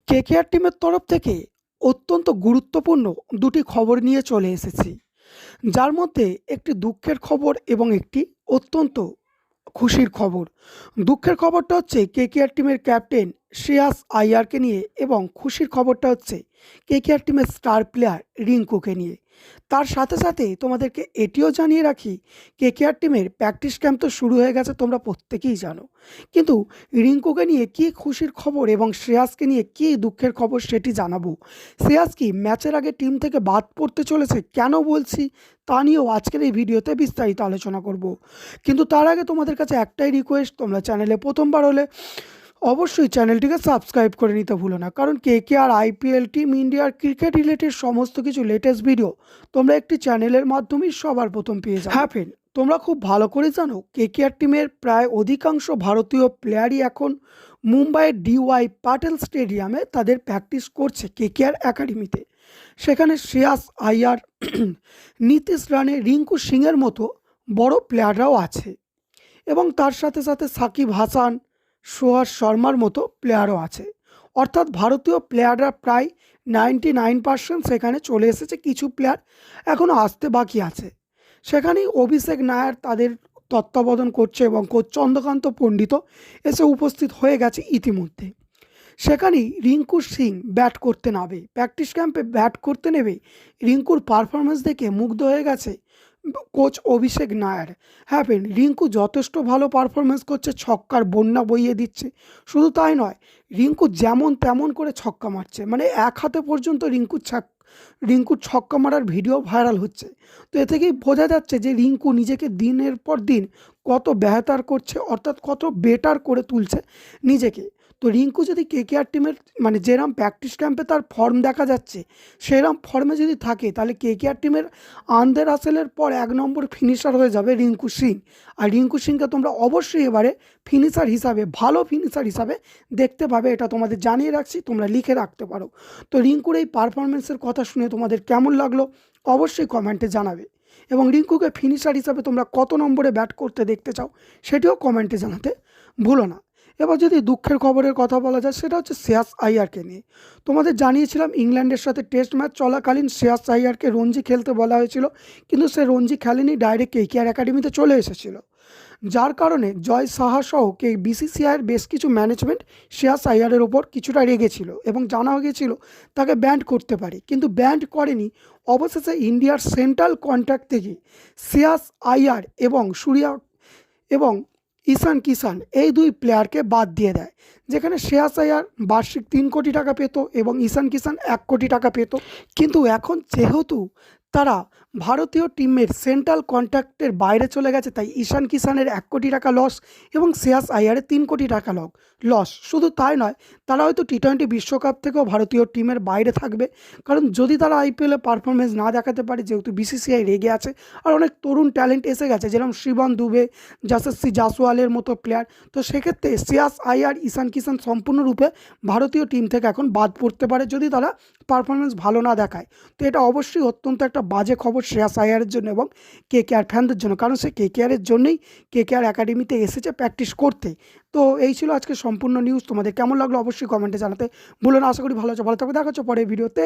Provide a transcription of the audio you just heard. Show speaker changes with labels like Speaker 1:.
Speaker 1: KKR টিমের তরফ থেকে অত্যন্ত গুরুত্বপূর্ণ দুটি খবর নিয়ে চলে এসেছি, যার মধ্যে একটি দুঃখের খবর এবং একটি অত্যন্ত খুশির খবর। দুঃখের খবরটা হচ্ছে কেকেআর টিমের ক্যাপ্টেন শ্রেয়াস আইয়ারকে নিয়ে, এবং খুশির খবরটা হচ্ছে কেকেআর টিমের স্টার প্লেয়ার রিঙ্কুকে নিয়ে। তার সাথে সাথে তোমাদেরকে এটিও জানিয়ে রাখি, কেকেআর টিমের প্র্যাকটিস ক্যাম্প তো শুরু হয়ে গেছে, তোমরা প্রত্যেকেই জানো। কিন্তু রিঙ্কুকে নিয়ে কী খুশির খবর এবং শ্রেয়াসকে নিয়ে কী দুঃখের খবর সেটি জানাবো। শ্রেয়াস কি ম্যাচের আগে টিম থেকে বাদ পড়তে চলেছে, কেন বলছি তা নিয়েও আজকের এই ভিডিওতে বিস্তারিত আলোচনা করব। কিন্তু তার আগে তোমাদের কাছে একটাই রিকোয়েস্ট, তোমরা চ্যানেলে প্রথমবার হলে অবশ্যই চ্যানেলটিকে সাবস্ক্রাইব করে নিতে ভুলো না, কারণ কেকেআর, আইপিএল, টিম ইন্ডিয়ার ক্রিকেট রিলেটেড সমস্ত কিছু লেটেস্ট ভিডিও তোমরা একটি চ্যানেলের মাধ্যমেই সবার প্রথম পেয়ে যাবে। হ্যাঁ ফ্রেন্ড, তোমরা খুব ভালো করে জানো কেকেআর টিমের প্রায় অধিকাংশ ভারতীয় প্লেয়ারই এখন মুম্বাইয়ের ডিওয়াই পাটেল স্টেডিয়ামে তাদের প্র্যাকটিস করছে কেকেআর একাডেমিতে। সেখানে শ্রেয়াস আইয়ার, নীতিশ রানে, রিঙ্কু সিংয়ের মতো বড় প্লেয়াররাও আছে, এবং তার সাথে সাথে সাকিব হাসান, সোহাস শর্মার মতো প্লেয়ারও আছে। অর্থাৎ ভারতীয় প্লেয়াররা প্রায় 99% সেখানে চলে এসেছে, কিছু প্লেয়ার এখনও আসতে বাকি আছে। সেখানেই অভিষেক নায়ার তাদের তত্ত্বাবধান করছে, এবং কোচ চন্দ্রকান্ত পণ্ডিতও এসে উপস্থিত হয়ে গেছে ইতিমধ্যে। সেখানেই রিঙ্কু সিং ব্যাট করতে নামবে, প্র্যাকটিস ক্যাম্পে ব্যাট করতে নেবে। রিঙ্কুর পারফরমেন্স দেখে মুগ্ধ হয়ে গেছে কোচ অভিষেক নায়ার। হ্যাঁ ফ্রেন্ড, রিঙ্কু যথেষ্ট ভালো পারফরমেন্স করছে, ছক্কার বন্যা বইয়ে দিচ্ছে। শুধু তাই নয়, রিঙ্কু যেমন তেমন করে ছক্কা মারছে, মানে এক হাতে পর্যন্ত রিঙ্কুর ছক্কা মারার ভিডিও ভাইরাল হচ্ছে। তো এ থেকেই বোঝা যাচ্ছে যে রিঙ্কু নিজেকে দিনের পর দিন কত বেহতার করছে, অর্থাৎ কত বেটার করে তুলছে নিজেকে। তো রিঙ্কু যদি কেকেআর টিমের মানে যেরম প্র্যাকটিস ক্যাম্পে তার ফর্ম দেখা যাচ্ছে, সেরম ফর্মে যদি থাকে, তাহলে কেকেআর টিমের আন্দে রাসেলের পর 1 নম্বর ফিনিশার হয়ে যাবে রিঙ্কু সিং। আর রিঙ্কু সিংকে তোমরা অবশ্যই এবারে ফিনিশার হিসাবে, ভালো ফিনিশার হিসাবে দেখতে পাবে, এটা তোমাদের জানিয়ে রাখছি, তোমরা লিখে রাখতে পারো। তো রিঙ্কুর এই পারফরমেন্সের কথা শুনে তোমাদের কেমন লাগলো অবশ্যই কমেন্টে জানাবে, এবং রিঙ্কুকে ফিনিশার হিসাবে তোমরা কত নম্বরে ব্যাট করতে দেখতে চাও সেটিও কমেন্টে জানাতে ভুলো না। এবার যদি দুঃখের খবরের কথা বলা যায়, সেটা হচ্ছে শ্রেয়াস আইয়ারকে নিয়ে। তোমাদের জানিয়েছিলাম ইংল্যান্ডের সাথে টেস্ট ম্যাচ চলাকালীন শ্রেয়াস আইয়ারকে রঞ্জি খেলতে বলা হয়েছিল, কিন্তু সে রঞ্জি খেলেনি, ডাইরেক্ট কেকেআর একাডেমিতে চলে এসেছিল। যার কারণে জয় সাহা সহ বিসিসিআইয়ের বেশ কিছু ম্যানেজমেন্ট শ্রেয়াস আইয়ারের ওপর কিছুটা রেগেছিল, এবং জানা গিয়েছিল তাকে ব্যান্ড করতে পারে, কিন্তু ব্যান্ড করেনি। অবশেষে ইন্ডিয়ার সেন্ট্রাল কন্ট্রাক্ট থেকে শ্রেয়াস আইয়ার এবং ঈশান কিষান এই দুই প্লেয়ারকে বাদ দিয়ে দেয়, যেখানে শ্রেয়াস আইয়ার বার্ষিক 3 কোটি টাকা পেত এবং ঈশান কিষান 1 কোটি টাকা পেত। কিন্তু এখন যেহেতু তারা ভারতীয় টিমের সেন্ট্রাল কন্ট্রাক্টের বাইরে চলে গেছে, তাই ঈশান কিষানের 1 কোটি টাকা লস এবং শ্রেয়াস আইয়ারের 3 কোটি টাকা লস। শুধু তাই নয়, তারা হয়তো টি-20 বিশ্বকাপ থেকেও ভারতীয় টিমের বাইরে থাকবে, কারণ যদি তারা আইপিএলে পারফরমেন্স না দেখাতে পারে, যেহেতু বিসিসিআই রেগে আছে। আর অনেক তরুণ ট্যালেন্ট এসে গেছে, যেরকম শিবম দুবে, যশস্বী জাসওয়ালের মতো প্লেয়ার। তো সেক্ষেত্রে শ্রেয়াস আইয়ার, ঈশান কিষান সম্পূর্ণরূপে ভারতীয় টিম থেকে এখন বাদ পড়তে পারে, যদি তারা পারফরমেন্স ভালো না দেখায়। তো এটা অবশ্যই অত্যন্ত একটা বাজে খবর শ্রেয়াস আইয়ারের জন্য এবং কেকেআর ফ্যানদের জন্য, কারণ সে কেকেআরের জন্যই কেকেআর একাডেমিতে এসেছে প্র্যাকটিস করতে। তো এই ছিল আজকে সম্পূর্ণ নিউজ। তোমাদের কেমন লাগলো অবশ্যই কমেন্টে জানাতে ভুলো না। আশা করি ভালো আছে, ভালো থাকবে, দেখা হচ্ছে পরের ভিডিওতে।